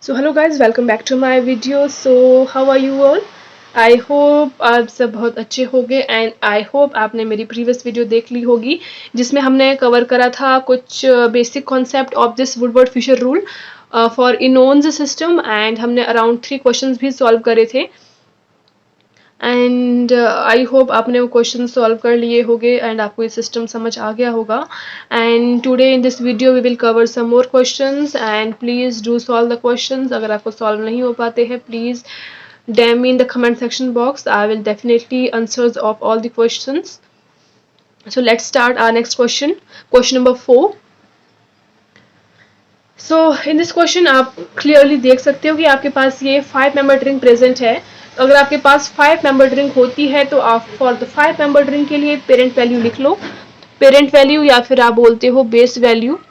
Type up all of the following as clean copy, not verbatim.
So hello guys, welcome back to my video. So how are you all? I hope आप सब बहुत अच्छे होंगे एंड आई होप आपने मेरी प्रीवियस वीडियो देख ली होगी जिसमें हमने कवर करा था कुछ basic concept of this Woodward Fisher rule for enones system and हमने अराउंड 3 क्वेश्चंस भी सॉल्व करे थे एंड आई होप आपने वो क्वेश्चन सॉल्व कर लिए होंगे एंड आपको ये सिस्टम समझ आ गया होगा and today in this video we will cover some more questions and please do solve the questions. अगर आपको सॉल्व नहीं हो पाते हैं please DM me in the comment section box. I will definitely answers of all the questions. So let's start our next question. Question number 4. So in this question आप clearly देख सकते हो कि आपके पास ये 5 membered ring present है. तो अगर आपके पास 5 membered ring होती है तो आप for the 5 membered ring के लिए parent value लिख लो. Parent value या फिर आप बोलते हो base value.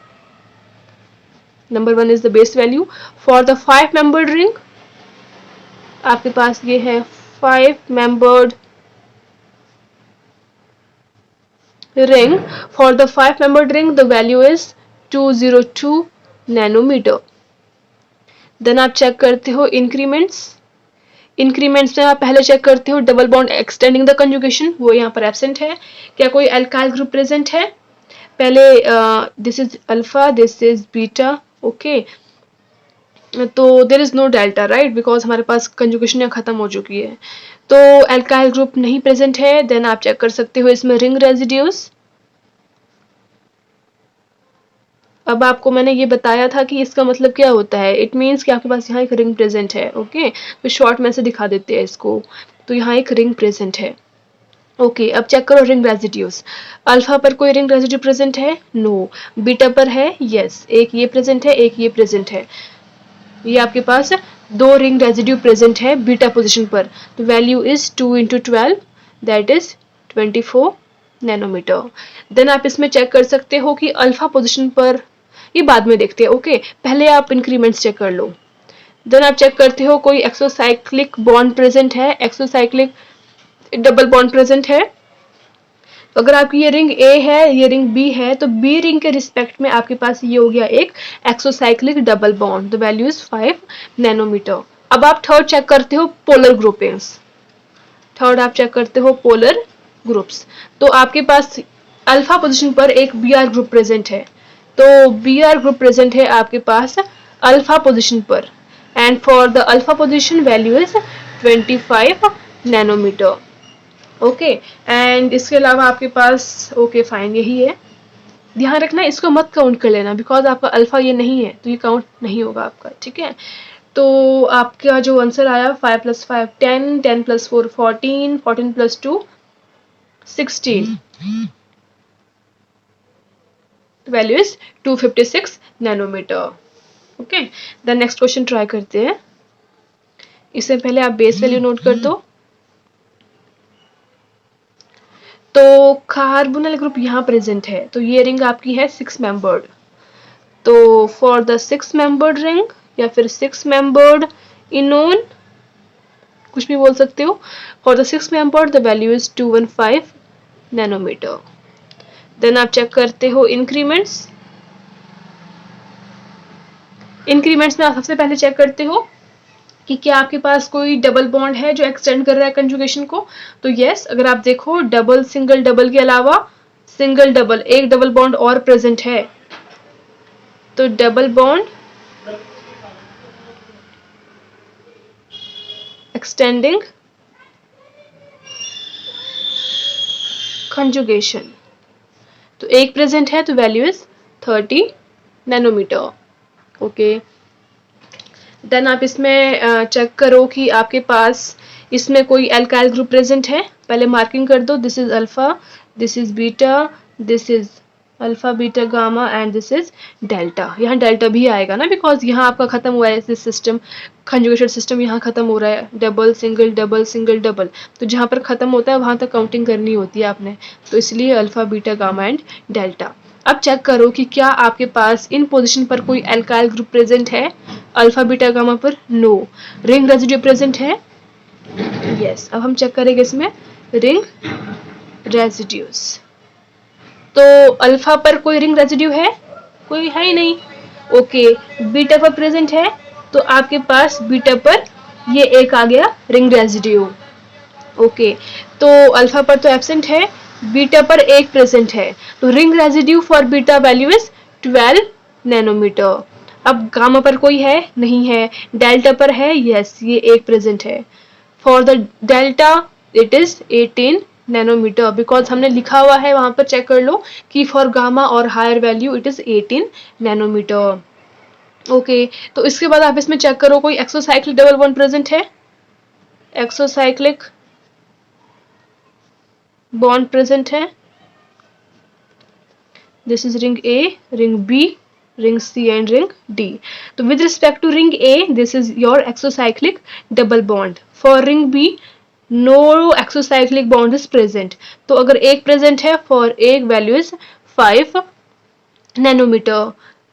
Number 1 is the base value. For the 5 membered ring आपके पास ये है 5 membered ring. For the 5 membered ring the value is 202 nanometer. Then आप चेक करते हो इंक्रीमेंट्स. इंक्रीमेंट्स में आप पहले चेक करते हो double bond extending the conjugation, वो यहाँ पर एब्सेंट है. क्या कोई अल्काइल ग्रुप प्रेजेंट है? पहले this is alpha, this is beta. Okay, तो there is no delta right, because हमारे पास कंजुगेशन यहाँ खत्म हो चुकी है. तो अल्काइल ग्रुप नहीं प्रेजेंट है. देन आप चेक कर सकते हो इसमें रिंग रेजिड्यूज. अब आपको मैंने ये बताया था कि इसका मतलब क्या होता है. इट मीन्स कि आपके पास यहाँ एक रिंग प्रेजेंट है. ओके, तो शॉर्ट में से दिखा देते हैं इसको. तो यहाँ एक रिंग प्रेजेंट है. ओके, अब चेक करो रिंग रेजिड्यूज. अल्फा पर कोई रिंग रेजिड्यू प्रेजेंट है? नो. बीटा पर है? यस. एक ये प्रेजेंट है, एक ये प्रेजेंट है. ये आपके पास 2 रिंग रेजिड्यू प्रेजेंट है बीटा पोजिशन पर. तो value is 2 into 12 that is 24 nanometer. Then आप इसमें चेक कर सकते हो कि अल्फा पोजिशन पर, ये बाद में देखते हैं. ओके, पहले आप इंक्रीमेंट्स चेक कर लो. देन आप चेक करते हो कोई एक्सोसाइक्लिक बॉन्ड प्रेजेंट है, एक्सोसाइक्लिक डबल बॉन्ड प्रेजेंट है. तो अगर आपकी ये रिंग ए है, ये रिंग बी है, तो बी रिंग के रिस्पेक्ट में आपके पास ये हो गया एक exocyclic double bond. The value is 5 nanometer. अब आप थर्ड चेक करते हो पोलर ग्रुपिंग्स. थर्ड आप चेक करते हो पोलर ग्रुप्स. तो आपके पास अल्फा पोजीशन पर एक बी आर ग्रुप प्रेजेंट है. तो बी आर ग्रुप प्रेजेंट है आपके पास अल्फा पोजीशन पर and for the alpha position value is 25 nanometer. Okay, and इसके अलावा आपके पास ओके फाइन यही है. ध्यान रखना इसको मत काउंट कर लेना बिकॉज आपका अल्फा ये नहीं है तो ये काउंट नहीं होगा आपका. ठीक है, तो आपका जो आंसर आया 5 + 5 10, 10 + 4 14, 14 + 2 16. Value is 256 nanometer. Okay, the next question try करते हैं. इससे पहले आप बेस वैल्यू नोट कर दो. तो कार्बोनिल ग्रुप यहाँ प्रेजेंट है. तो ये रिंग आपकी है 6 मेंबर्ड. तो फॉर द 6 मेंबर्ड रिंग या फिर 6 मेंबर्ड इनोन, कुछ भी बोल सकते हो. For the 6 membered the value is 215 nanometre. Then आप चेक करते हो इंक्रीमेंट्स. इंक्रीमेंट्स में आप सबसे पहले चेक करते हो कि क्या आपके पास कोई डबल बॉन्ड है जो एक्सटेंड कर रहा है कंजुगेशन को. तो यस, अगर आप देखो डबल सिंगल डबल के अलावा सिंगल डबल एक डबल बॉन्ड और प्रेजेंट है. तो डबल बॉन्ड एक्सटेंडिंग कंजुगेशन, तो एक प्रेजेंट है तो value is 30 nanometer. Okay, then आप इसमें चेक करो कि आपके पास इसमें कोई अल्काइल ग्रुप प्रेजेंट है. पहले मार्किंग कर दो. This is alpha, this is beta, this is alpha beta gamma and this is delta. यहाँ डेल्टा भी आएगा ना बिकॉज यहाँ आपका खत्म हुआ है सिस्टम, कंजुगेशन सिस्टम यहाँ खत्म हो रहा है. Double single double single double, तो जहाँ पर खत्म होता है वहां तक काउंटिंग करनी होती है आपने. तो इसलिए alpha beta gamma and delta. अब चेक करो कि क्या आपके पास इन पोजीशन पर कोई अल्काइल ग्रुप प्रेजेंट है. अल्फा बीटा गामा पर नो. रिंग रेजिड्यू प्रेजेंट है. यस, अब हम चेक करेंगे इसमें रिंग रेजिड्यूज. तो अल्फा पर कोई रिंग रेजिड्यू है? कोई है ही नहीं. ओके, बीटा पर प्रेजेंट है. तो आपके पास बीटा पर ये एक आ गया रिंग रेजिड्यू। ओके, तो अल्फा पर तो एब्सेंट है, बीटा पर एक प्रेजेंट है, तो ring residue for beta value is 12 nanometer. अब गामा पर कोई है नहीं है, डेल्टा पर है, यस ये एक प्रेजेंट है। For the delta it is 18 nanometer, because हमने लिखा हुआ है वहां पर, चेक कर लो कि फॉर गामा और higher value it is 18 nanometer. Okay, तो इसके बाद आप इसमें चेक करो कोई एक्सोसाइक्लिक डबल बॉन्ड प्रेजेंट है, एक्सोसाइक्लिक बॉन्ड प्रेजेंट है। This is ring A, ring B, ring C and ring D. So with respect to ring A, this is your exocyclic double bond. For ring B, no exocyclic bond is present. तो अगर एक present है, for एक value is 5 nanometer.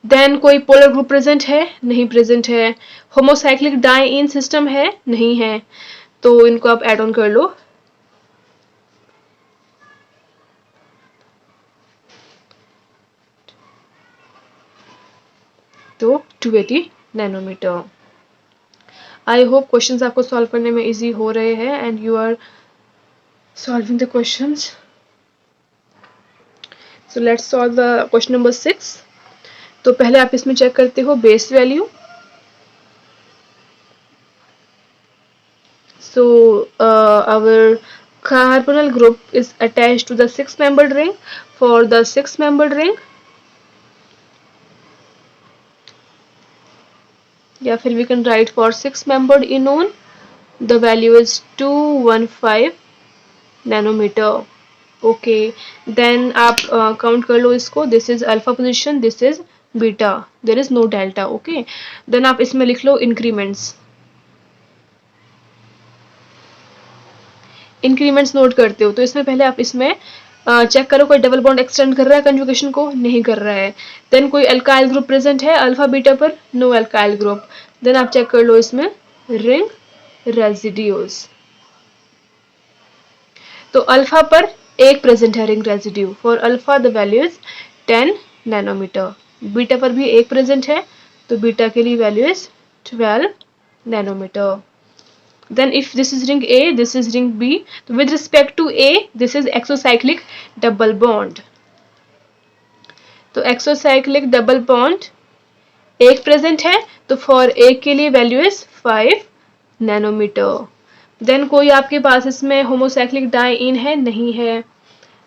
Then कोई polar group present है, नहीं present है. Homocyclic diene system है, नहीं है. तो इनको आप add on कर लो. तो 280 नैनोमीटर। आई होप क्वेश्चंस आपको सॉल्व करने में इजी हो रहे हैं and you are solving the questions. So let's solve the question number 6। तो पहले आप इसमें चेक करते हो base value. So our carbonyl group is attached to the 6-membered ring. For the 6-membered ring, या फिर we can write for 6-membered enone, the value is 215 nanometer. Okay, then आप count कर लो इसको, this is alpha position, this is beta, there is no delta. Okay, then आप इसमें लिख लो increments. Increments note करते हो तो इसमें पहले आप इसमें चेक करो कोई डबल बॉन्ड एक्सटेंड कर रहा है कंजुगेशन को, नहीं कर रहा है। देन कोई अल्काइल ग्रुप प्रेजेंट है अल्फा बीटा पर, नो अल्काइल ग्रुप। देन आप चेक कर लो इसमें रिंग रेजिड्यूज। तो अल्फा पर एक प्रेजेंट है ring residue, for alpha the value is 10 nanometer. Beta पर भी एक प्रेजेंट है, तो बीटा के लिए value is 12 nanometer. Then if this is ring A, this is ring B. So with respect to A, this is exocyclic double bond. तो exocyclic double bond एक present है, तो फॉर एक के लिए वैल्यू इज 5 नैनोमीटर। देन कोई आपके पास इसमें होमोसाइक्लिक डाइइन है, नहीं है।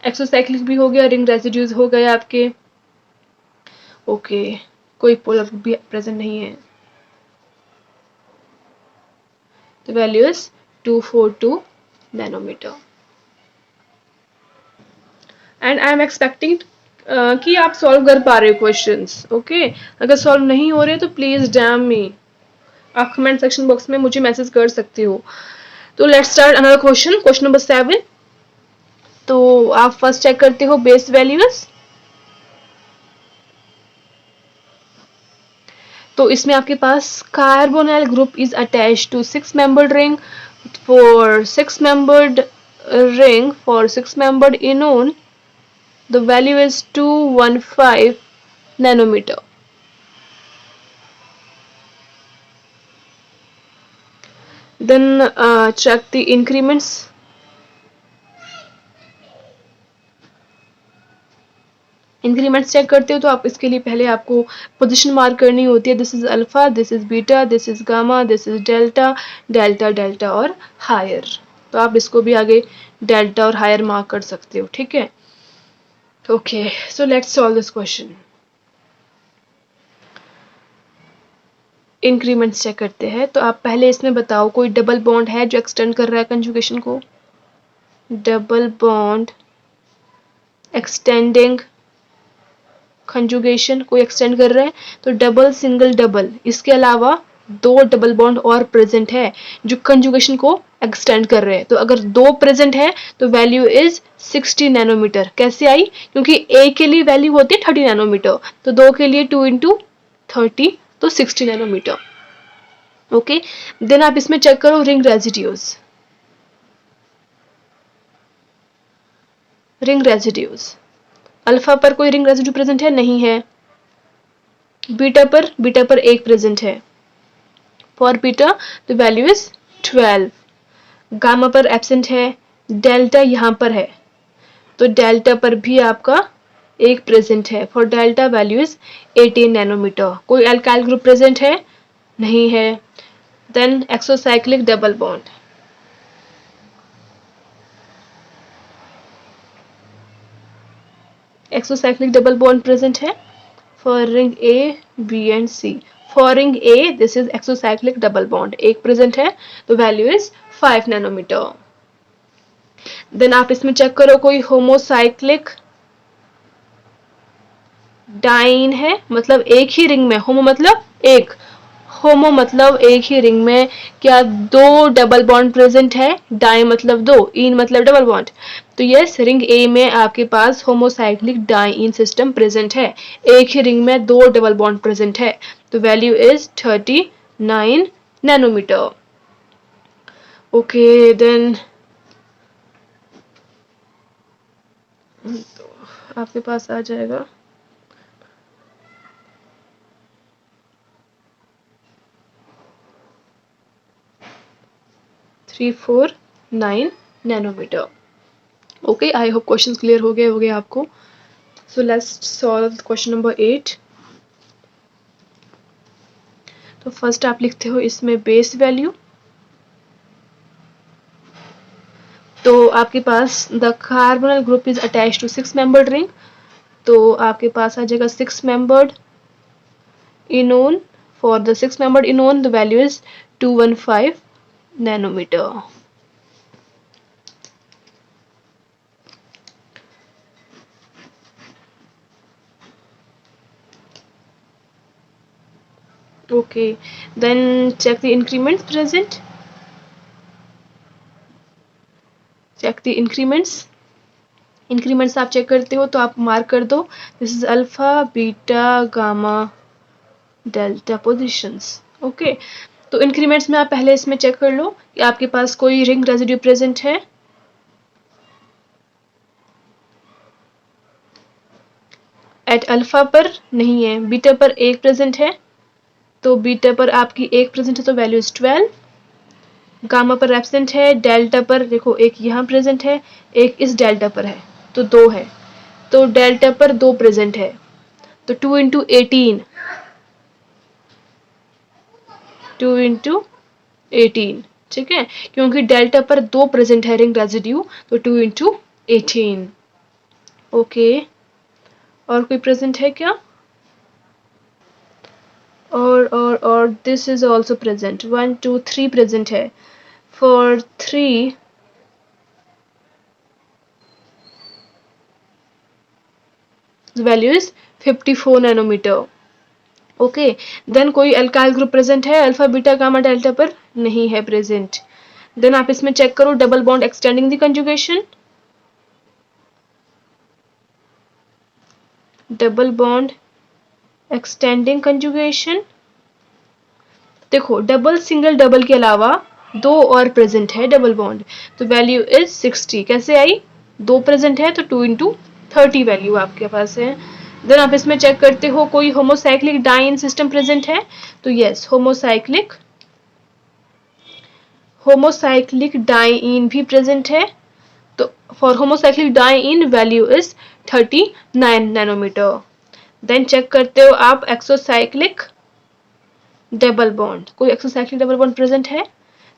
एक्सोसाइक्लिक भी हो गया, रिंग रेजिड्यूज हो गए आपके। ओके, कोई पोलर भी प्रेजेंट नहीं है, तो value is 242 nanometer. And I am expecting कि आप सॉल्व कर पा रहे हो क्वेश्चंस। ओके, अगर सॉल्व नहीं हो रहे तो प्लीज डैम मी, आप कमेंट सेक्शन बॉक्स में मुझे मैसेज कर सकते हो। तो let's start another question, question number 7। तो आप फर्स्ट चेक करते हो बेस वैल्यूज। तो इसमें आपके पास carbonyl group is attached to 6-membered ring. For 6-membered ring, for 6-membered enone, the value is 215 nanometer. Then check the increments. Increments check करते हो तो आप इसके लिए पहले आपको पोजीशन मार्क करनी होती है। This is alpha, this is beta, this is gamma, this is delta, delta delta और हायर। तो आप इसको भी आगे डेल्टा और हायर मार्क कर सकते हो, ठीक है। Okay, so let's solve this question. Increments check करते हैं, तो आप पहले इसमें बताओ कोई डबल बॉन्ड है जो एक्सटेंड कर रहा है कंजुगेशन को। डबल बॉन्ड एक्सटेंडिंग कंजुगेशन कोई एक्सटेंड कर रहे हैं, तो डबल सिंगल डबल, इसके अलावा दो डबल बॉन्ड और प्रेजेंट है जो कंजुगेशन को एक्सटेंड कर रहे हैं। तो अगर दो प्रेजेंट है तो वैल्यू इज 60 नैनोमीटर। कैसे आई? क्योंकि ए के लिए वैल्यू होती है 30 नैनोमीटर, तो दो के लिए 2 × 30 तो 60 नैनोमीटर। ओके, देन आप इसमें चेक करो ring residues. Ring residues, alpha पर कोई रिंग रेजिड्यू प्रेजेंट है, नहीं है। बीटा पर एक प्रेजेंट है। For beta the value is 12, gamma पर एब्सेंट है, डेल्टा यहाँ पर है, तो डेल्टा पर भी आपका एक प्रेजेंट है। For delta value is 18 nanometre. कोई अल्काइल ग्रुप प्रेजेंट है? नहीं है। Then exocyclic double bond, exocyclic double bond present है for ring A, B and C. For ring A this is exocyclic double bond, एक present है, तो value is 5 nanometre. Then आप इसमें चेक करो कोई होमोसाइक्लिक डाइन है, मतलब एक ही रिंग में, होमो मतलब एक, होमो मतलब एक ही रिंग में क्या दो डबल बॉन्ड प्रेजेंट है, डाई मतलब दो, इन मतलब डबल बॉन्ड। तो यस, रिंग ए में आपके पास होमोसाइक्लिक डाइन सिस्टम प्रेजेंट है, एक ही रिंग में दो डबल बॉन्ड प्रेजेंट है, तो value is 39 nanometer. Okay then आपके पास आ जाएगा 349 nanometer. Okay, I hope question clear हो गए आपको। So let's solve question number 8। तो फर्स्ट आप लिखते हो इसमें बेस वैल्यू, तो आपके पास the carbonyl group is attached to 6 membered ring, तो आपके पास आ जाएगा 6 membered enone. For the 6 membered enone the value is 215 nanometre. Okay, then check the increments present. Check the increments. Increments आप चेक करते हो तो आप मार्क कर दो, this is alpha beta gamma delta positions. Okay, तो इंक्रीमेंट्स में आप पहले इसमें चेक कर लो कि आपके पास कोई रिंग रेजिड्यू प्रेजेंट है। एट अल्फा पर नहीं है, बीटा पर एक प्रेजेंट है, तो बीटा पर आपकी एक प्रेजेंट है तो वैल्यू इज 12। गामा पर एब्सेंट है, डेल्टा पर देखो एक यहाँ प्रेजेंट है, एक इस डेल्टा पर है, तो दो है, तो डेल्टा पर दो प्रेजेंट है, तो 2 इंटू 18, 2 इंटू 18, ठीक है, क्योंकि डेल्टा पर दो प्रेजेंट है रिंग रेजिड्यू, तो 2 इंटू 18। ओके, और कोई प्रेजेंट है क्या? और this is also present, 1 2 3 present है। For 3 the value is 54 nanometre. Okay, then कोई अल्काइल ग्रुप प्रेजेंट है अल्फा बीटा गामा डेल्टा पर? नहीं है प्रेजेंट। देन आप इसमें चेक करो double bond extending the conjugation, double bond extending conjugation. देखो डबल सिंगल डबल के अलावा दो और प्रेजेंट है डबल बॉन्ड, तो वैल्यू इज 60। कैसे आई? दो प्रेजेंट है तो 2 इंटू 30 वैल्यू आपके पास है। देन आप इसमें चेक करते हो कोई होमोसाइक्लिक डाइन सिस्टम प्रेजेंट है, तो यस होमोसाइक्लिक डाइन भी प्रेजेंट है, तो for homocyclic diene value is 39 nanometre. Then check करते हो आप एक्सोसाइक्लिक डबल बॉन्ड, कोई एक्सोसाइक्लिक डबल बॉन्ड प्रेजेंट है,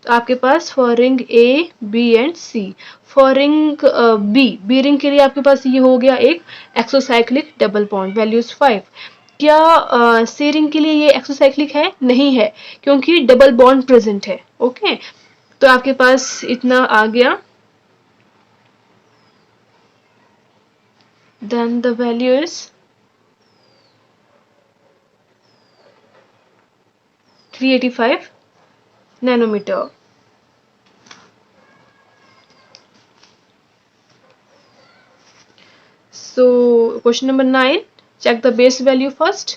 तो आपके पास for ring A B and C. For ring B ring के लिए आपके पास ये हो गया एक एक्सोसाइक्लिक डबल बॉन्ड, वैल्यूज 5। क्या सी रिंग के लिए ये एक्सोसाइक्लिक है? नहीं है, क्योंकि डबल बॉन्ड प्रेजेंट है। ओके, तो आपके पास इतना आ गया। Then the value is 385 nanometer. So question number 9, check the base value first.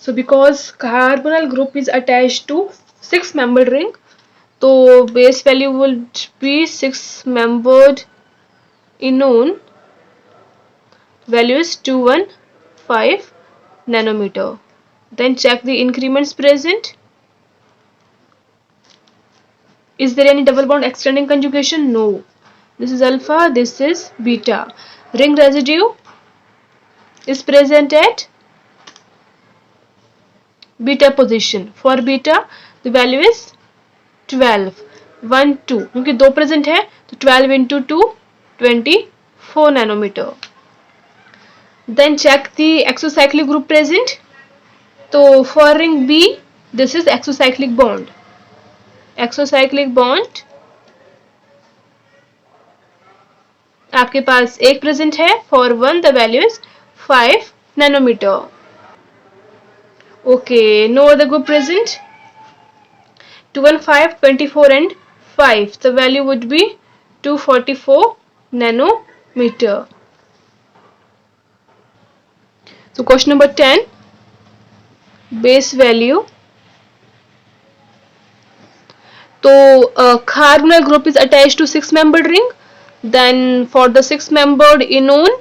So because carbonyl group is attached to 6 membered ring, so base value will be 6 membered enone, value is 215 nanometer. Then check the increments present. Is there any double bond extending conjugation? No. This is alpha, this is beta. Ring residue is present at beta position. For beta, the value is 12. 1, 2. क्योंकि 2 present है तो 12 into 2, 24 nanometer. Then check the exocyclic group present. तो for ring B, this is exocyclic bond. Exocyclic bond आपके पास एक present है. For one the value is 5 nanometer. Okay, no other group present. 2 and 5, 24 and 5. The value would be 244 nanometer. So question number 10, base value. So carbonyl group is attached to 6-membered ring. Then for the 6-membered enone,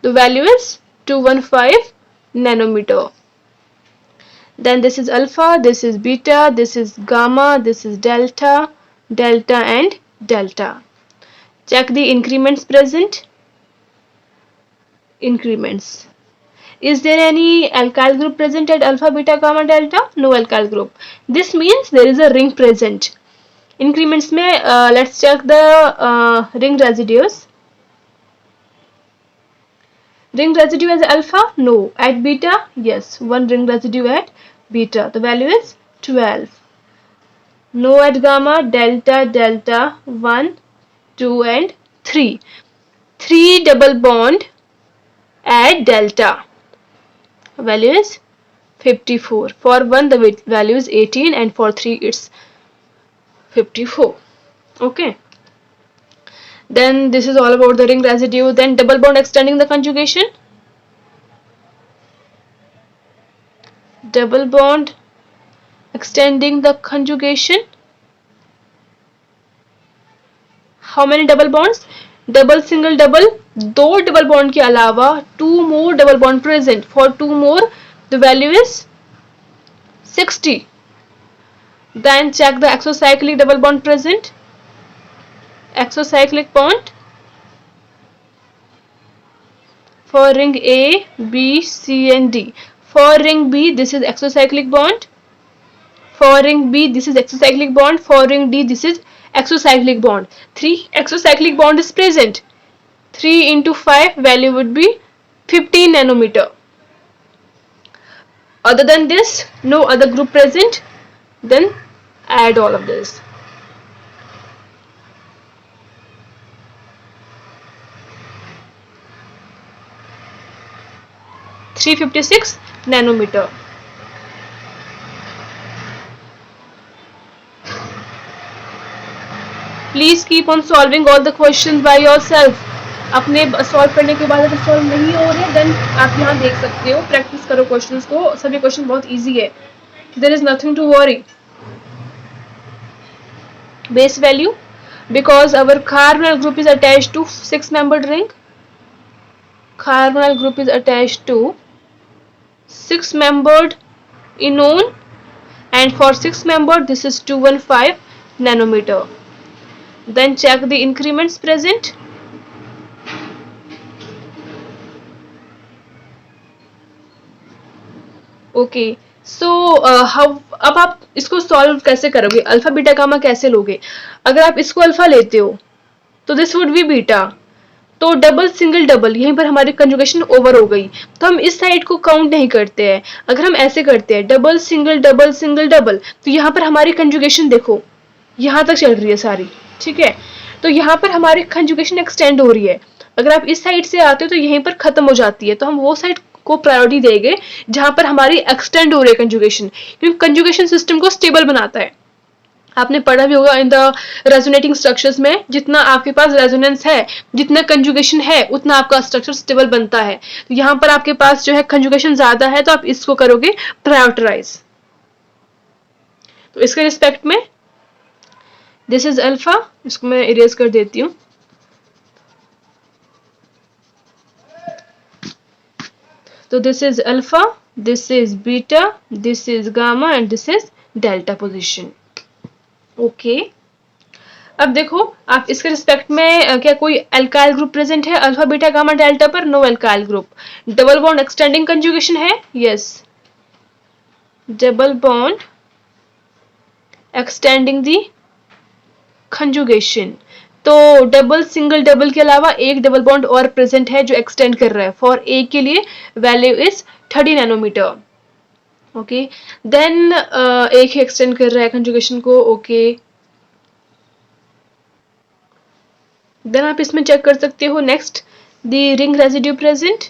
the value is 215 nanometer. Then this is alpha, this is beta, this is gamma, this is delta, delta and delta. Check the increments present. Increments. Is there any alkyl group present at alpha, beta, gamma, delta? No alkyl group. This means there is a ring present. Increments में let's check the ring residues. Ring residue as alpha? No. At beta? Yes. One ring residue at beta. The value is 12. No at gamma, delta, delta, 1, 2 and 3. 3 double bond at delta. Value is 54. For 1 the value is 18 and for 3 it's 54. Okay. Then this is all about the ring residue. Then double bond extending the conjugation. Double bond extending the conjugation. How many double bonds? Double, single, double. 2 double bond के अलावा 2 more double bond present. For 2 more the value is 60. Then check the exocyclic double bond present. Exocyclic bond for ring A, B, C and D. For ring B this is exocyclic bond. For ring B this is exocyclic bond. For ring D this is exocyclic bond. 3 exocyclic bond is present. 3 into 5 value would be 15 nanometer. Other than this, no other group present. Then add all of this. (356 nanometer). Please keep on solving all the questions by yourself. अपने solve करने के बाद अगर solve नहीं हो रहे then आप यहाँ देख सकते हो. प्रैक्टिस करो क्वेश्चंस को. सभी क्वेश्चन बहुत इजी है. There is nothing to worry. Base value, because our carbonyl group is attached to 6-membered ring. Carbonyl group is attached to 6-membered enone, and for 6-membered this is 215 nanometer. Then check the increments present. Okay so अब आप इसको solve कैसे करोगे? Alpha beta gamma कैसे लोगे? अगर आप इसको अल्फा लेते हो तो दिस वुड बी बीटा. तो डबल सिंगल डबल यहीं पर हमारी कंजुगेशन ओवर हो गई. तो हम इस साइड को काउंट नहीं करते हैं. अगर हम ऐसे करते हैं डबल सिंगल डबल तो यहाँ पर हमारी कंजुगेशन देखो यहाँ तक चल रही है सारी. ठीक है, तो यहाँ पर हमारी कंजुगेशन एक्सटेंड हो रही है. अगर आप इस साइड से आते हो तो यहीं पर खत्म हो जाती है. तो हम वो साइड को प्रायोरिटी देंगे जहां पर हमारी एक्सटेंड हो रही है कंजुगेशन, क्योंकि कंजुगेशन सिस्टम को स्टेबल बनाता है. आपने पढ़ा भी होगा इन द रेजोनेटिंग स्ट्रक्चर्स में, जितना आपके पास रेजोनेंस है जितना कंजुगेशन है उतना आपका स्ट्रक्चर स्टेबल बनता है. तो यहाँ पर आपके पास जो है कंजुगेशन ज्यादा है तो आप इसको करोगे प्रायोरिटाइज. तो इसके रिस्पेक्ट में दिस इज अल्फा, इसको मैं इरेज कर देती हूँ. तो this is alpha, this is beta, this is gamma and this is delta position. Okay, अब देखो आप इसके रिस्पेक्ट में क्या कोई एल्काइल ग्रुप प्रेजेंट है अल्फा बीटा गामा डेल्टा पर? No alkyl group. Double bond extending conjugation है? Yes, double bond extending the conjugation. तो डबल सिंगल डबल के अलावा एक डबल बॉन्ड और प्रेजेंट है जो एक्सटेंड कर रहा है। फॉर ए के लिए value is 30 nanometer. Okay, then एक ही एक्सटेंड कर रहा है कंजुगेशन को। ओके, देन आप इसमें चेक कर सकते हो next the ring residue present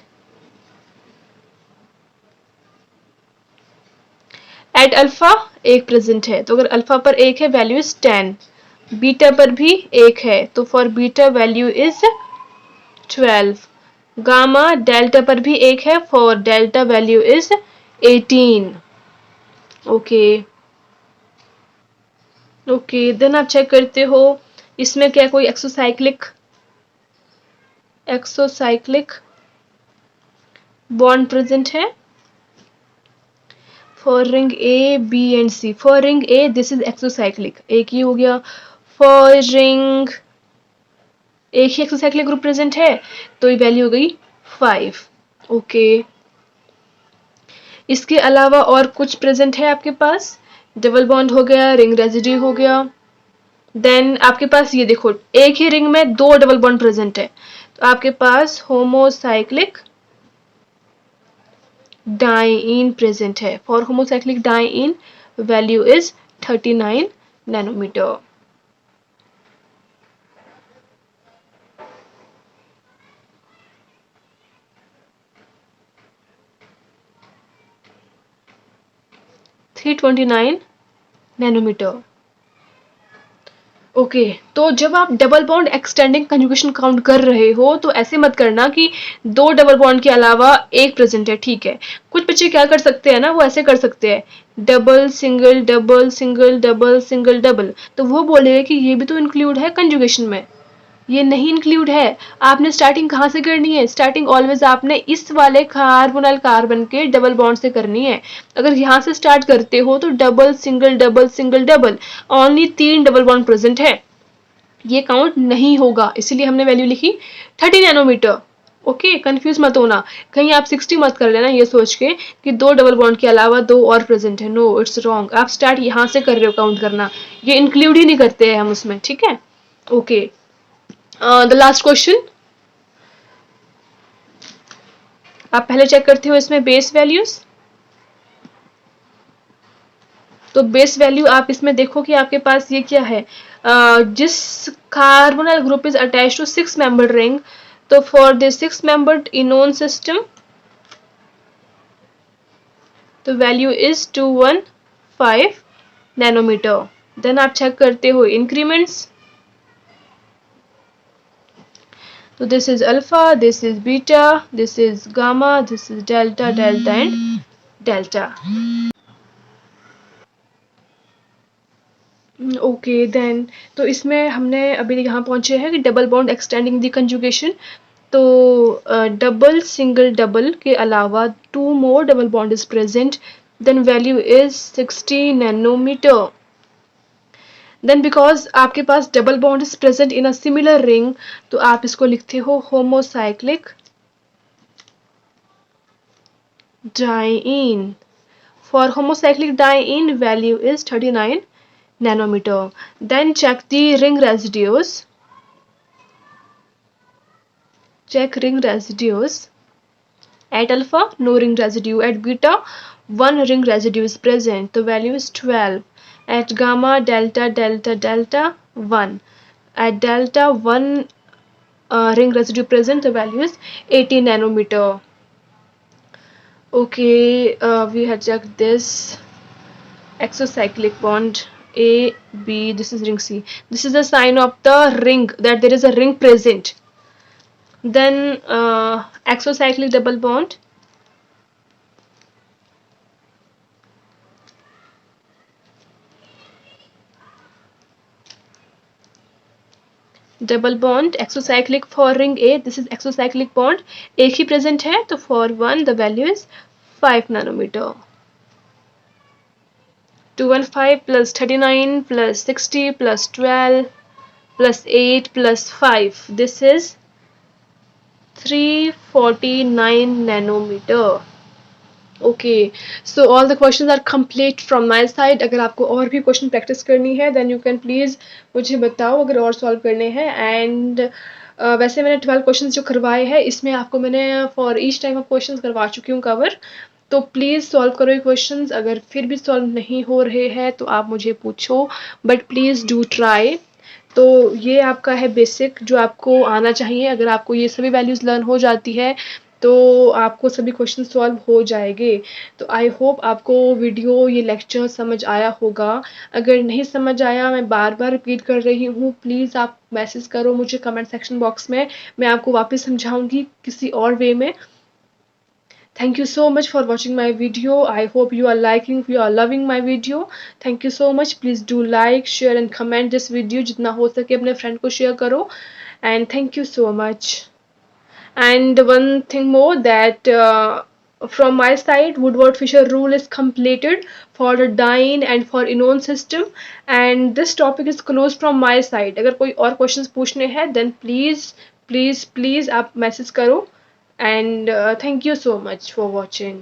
at alpha. एक प्रेजेंट है, तो अगर अल्फा पर एक है वैल्यू इज 10, बीटा पर भी एक है तो for beta value is 12, gamma delta पर भी एक है for delta value is 18। Okay, okay, then आप चेक करते हो इसमें क्या कोई एक्सोसाइक्लिक बॉन्ड प्रेजेंट है for ring A B and C. For ring A this is exocyclic, एक ही हो गया। फॉर रिंग एक ही एक्सोसाइक्लिक ग्रुप प्रेजेंट है तो ये वैल्यू हो गई 5। ओके, इसके अलावा और कुछ प्रेजेंट है आपके पास? डबल बॉन्ड हो गया, रिंग रेजिड्यू हो गया। देन आपके पास ये देखो एक ही रिंग में दो डबल बॉन्ड प्रेजेंट है, तो आपके पास होमोसाइक्लिक डाइईन प्रेजेंट है। For homocyclic diene value is 39 nanometer. Three 29 nanometer. Okay, तो जब आप double bond extending conjugation count कर रहे हो तो ऐसे मत करना कि दो डबल बॉन्ड के अलावा एक प्रेजेंट है। ठीक है, कुछ बच्चे क्या कर सकते हैं ना, वो ऐसे कर सकते हैं double single double single double single double, तो वो बोलेगा कि ये भी तो इंक्लूड है कंजुगेशन में। ये नहीं इंक्लूड है। आपने स्टार्टिंग कहाँ से करनी है? स्टार्टिंग ऑलवेज आपने इस वाले कार्बोनल कार्बन के डबल बॉन्ड से करनी है। अगर यहाँ से स्टार्ट करते हो तो double single double single double, only 3 double bond present है, ये काउंट नहीं होगा, इसीलिए हमने वैल्यू लिखी 30 नैनोमीटर। ओके, कंफ्यूज मत होना, कहीं आप 60 मत कर लेना ये सोच के कि दो डबल बॉन्ड के अलावा दो और प्रेजेंट है। No, it's wrong. आप स्टार्ट यहाँ से कर रहे हो काउंट करना, ये इंक्लूड ही नहीं करते हैं हम उसमें। ठीक है, ओके। द लास्ट क्वेश्चन, आप पहले चेक करते हो इसमें बेस वैल्यूज। तो बेस वैल्यू आप इसमें देखो कि आपके पास ये क्या है, जिस carbonyl group is attach to 6 membered ring, तो for this 6 membered enone system तो वैल्यू इज 215 नैनोमीटर। देन आप चेक करते हो इंक्रीमेंट्स, तो this is alpha, this is beta, this is gamma, this is delta, delta and delta. Okay, then तो इसमें हमने अभी यहाँ पहुंचे हैं कि double bond extending the conjugation. तो डबल सिंगल डबल के अलावा 2 more double bond is present, then value is 60 nanometre. Then because आपके पास double bond is present in a similar ring, तो आप इसको लिखते हो homocyclic diene. For homocyclic diene value is 39 nanometer. Then check the ring residues. Check ring residues. At alpha, no ring residue. At beta, one ring residue is present. The value is 12. At gamma, delta, delta, delta, 1. At delta, one ring residue present. The value is 80 nanometer. Okay, we had checked this exocyclic bond A, B, this is ring C. This is a sign of the ring, that there is a ring present. Then exocyclic double bond. Double bond exocyclic for ring A, this is exocyclic bond, एक ही present है, तो for 1 the value is 5 nanometer. 215 plus 39 plus 60 plus 12 plus 8 plus 5, this is 349 nanometer. Okay, so all the questions are complete from my side. अगर आपको और भी question practice करनी है then you can please मुझे बताओ अगर और सॉल्व करने हैं. एंड वैसे मैंने 12 क्वेश्चंस जो करवाए हैं इसमें आपको मैंने for each type of questions करवा चुकी हूँ कवर. तो प्लीज़ सॉल्व करो ये क्वेश्चंस. अगर फिर भी सॉल्व नहीं हो रहे हैं तो आप मुझे पूछो, बट प्लीज़ डू ट्राई. तो ये आपका है बेसिक जो आपको आना चाहिए. अगर आपको ये सभी वैल्यूज़ लर्न हो जाती है तो आपको सभी क्वेश्चन सॉल्व हो जाएंगे. तो आई होप आपको वीडियो ये लेक्चर समझ आया होगा. अगर नहीं समझ आया, मैं बार बार रिपीट कर रही हूँ, प्लीज़ आप मैसेज करो मुझे कमेंट सेक्शन बॉक्स में. मैं आपको वापस समझाऊंगी किसी और वे में. Thank you so much for watching my video. I hope you are liking, you are loving my video. Thank you so much. Please do like, share and comment this video. जितना हो सके अपने friend को share करो. And thank you so much. And one thing more that from my side, Woodward-Fisher rule is completed for the Dine and for Inon system. And this topic is closed from my side. अगर कोई और questions पूछने हैं then please आप message करो. And thank you so much for watching.